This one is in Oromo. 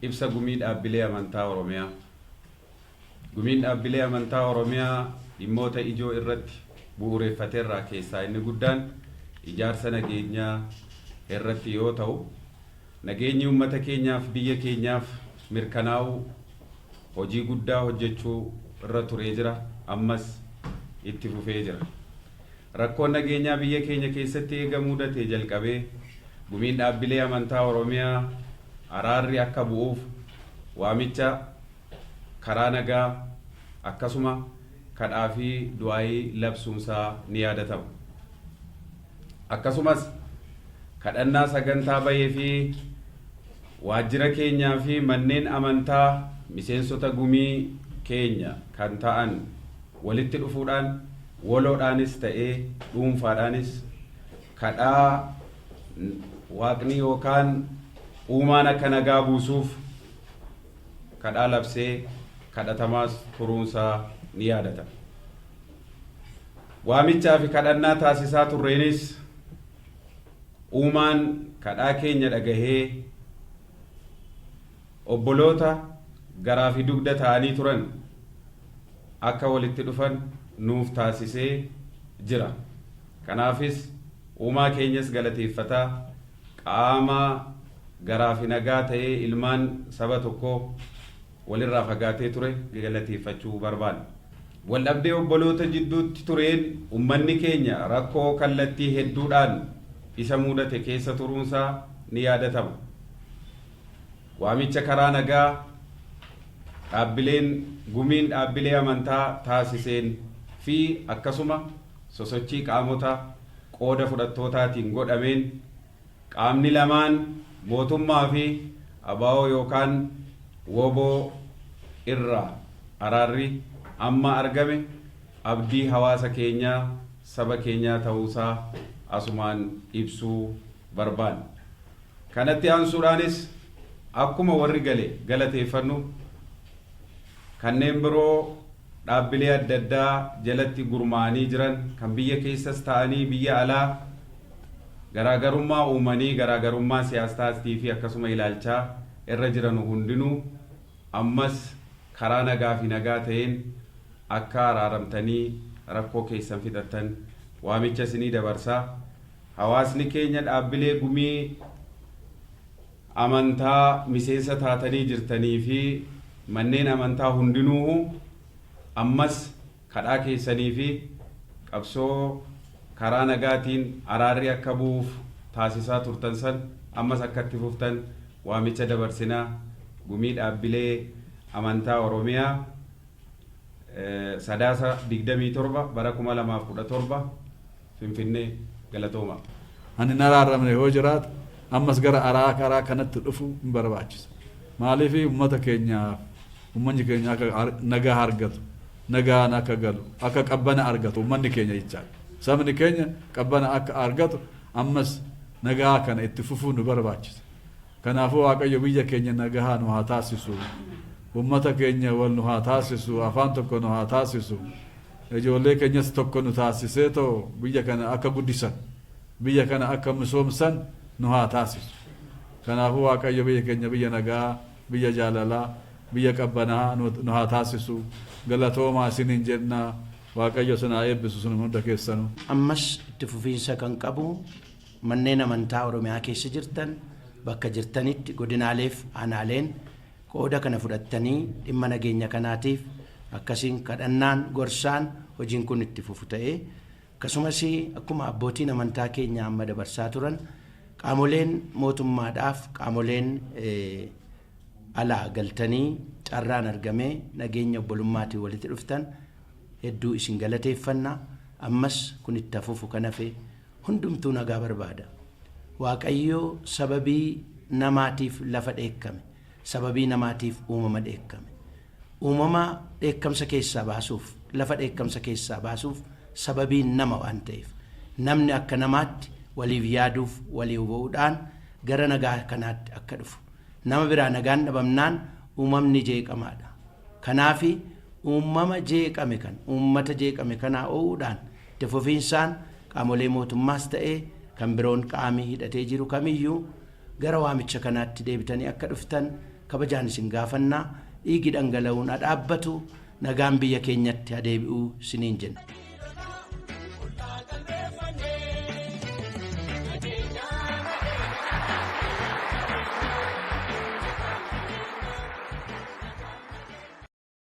ibsa gumii dhaabbilee amantaa Oromiyaa. Gumiin dhaabbilee amantaa Oromiyaa dhimmoota ijoo irratti bu'uureffateerraa keessaa inni guddaan ijaarsa nageenyaa irratti yoo ta'u, nageenyi uummata keenyaaf biyya keenyaaf mirkanaa'u hojii guddaa hojjechuu irra turee jira, ammas itti fufee jira. Rakkoon nageenyaa biyya keenya keessatti eega mudatee jalqabee gumiin dhaabbilee amantaa Oromiyaa araarri akka bu'uuf waamicha karaa nagaa akkasuma kadhaa fi du'aayii labsuunsaa ni yaadatama. Akkasumas kadhannaa sagantaa bahee fi waajjira keenyaa fi manneen amantaa miseensota gumii keenya kan ta'an walitti dhufuudhaan waloodhaanis ta'ee dhuunfaadhaanis kadhaa waaqni yookaan uumaan akka nagaa buusuuf kadhaa labsee kadhatamaas turuunsaa ni yaadatama. Waamichaa fi kadhannaa taasisaa turreenis uumaan kadhaa keenya dhagahee obboloota garaa fi dugda ta'anii turan akka walitti dhufan nuuf taasisee jira. Kanaafis uumaa keenyas galateeffataa qaama garaa fi nagaa ta'ee ilmaan saba tokkoo walirraa fagaatee ture galateeffachuu barbaada. Waldhabdee obboloota jidduutti tureen uummanni keenya rakkoo kallattii hedduudhaan isa mudate keessa turuunsaa ni yaadatama. Waamicha karaa nagaa gumiin dhaabbilee amantaa taasiseen fi akkasuma sosochii qaamota qooda fudhattootaatiin godhameen qaamni lamaan mootummaa fi abaa'oo yookaan woboo irraa araarri amma argame abdii hawaasa keenyaa saba keenyaa ta'uusaa asumaan ibsuu barbaanna. Kanatti aansuudhaanis akkuma warri galateeffannu kanneen biroo dhaabbilee adda addaa jalatti gurmaa'anii jiran kan biyya keessas ta'anii biyya alaa garaagarummaa uumanii garaagarummaa siyaasaatii fi akkasuma ilaalchaa irra jiran hundinuu ammas karaa nagaa fi nagaa ta'een akka araaramtanii rakkoo keessan fixattan waamicha isinii dabarsaa. Hawaasni keenya dhaabbilee gumii amantaa miseensa taatanii jirtanii fi manneen amantaa hundinuu ammas kadhaa keessanii fi qabsoo karaa nagaatiin araarri akka bu'uuf taasisaa turtan san ammas akka itti fuftan waamicha dabarsinaa. Gumii dhaabbilee amantaa Oromiyaa Sadaasa 27 bara 2017 Finfinnee galatooma. Ani naraaramne yoo jiraatu ammas gara karaa kanatti dhufu hin barbaachisa. Maaliif uummata keenyaaf uummanni keenya akka nagaa argatu, nagaan akka galu, akka qabbana argatu uummanni keenya jechaa. Sabni keenya qabbana akka argatu ammas nagaa kana itti fufuu nu barbaachisa. Kanaafuu Waaqayyo biyya keenya nagaa nu haa taasisu. Uummata keenya wal nu haa taasisu, afaan tokko nu haa taasisu. Ijoollee keenyas tokko nu taasisee too biyya kana akka guddisan, biyya kana akka misoomsan nu haa taasisu. Kanaafuu Waaqayyo biyya keenya biyya nagaa, biyya jaalalaa, biyya qabbanaa nu haa taasisu. Galatoomaa isiniin jennaa. Waaqayyo sanaa eebbisu sun hunda keessanuu. Ammas itti fufiinsa kan qabu manneen amantaa Oromiyaa keessa jirtan bakka jirtanitti godinaaleef aanaaleen qooda kana fudhattanii dhimma nageenya kanaatiif akkasiin kadhannaan gorsaan hojiin kun itti fufu ta'ee akkasumas akkuma abbootiin amantaa keenya amma dabarsaa turan qaamoleen mootummaadhaaf qaamoleen alaa galtanii carraan argamee nageenya obbolummaatiin walitti dhuftan hedduu isin galateeffannaa. Ammas kun itti fufu kanafe hundumtuu nagaa barbaada. Waaqayyo sababii namaatiif lafa dheekkame, sababii namaatiif uumama dheekkame. Uumama dheekkamsa keessaa baasuuf, lafa dheekkamsa keessaa baasuuf sababii nama waan ta'eef namni akka namaatti waliif yaaduuf walii huba'uudhaan gara nagaa kanaatti akka dhufu. Nama biraa nagaan dhabamnaan uumamni jeeqamaadha. Kanaafi uumama jeeqame kan uummata jeeqame kanaa o'uudhaan itti fufiinsaan qaamolee mootummaas ta'ee kan biroon qaamii hidhatee jiru kamiyyuu gara waamicha kanaatti deebitanii akka dhuftan kabajaan isin gaafannaa dhiigi dhangala'uun dhaabbatu nagaan biyya keenyatti adeebi'uu isiniin jenna.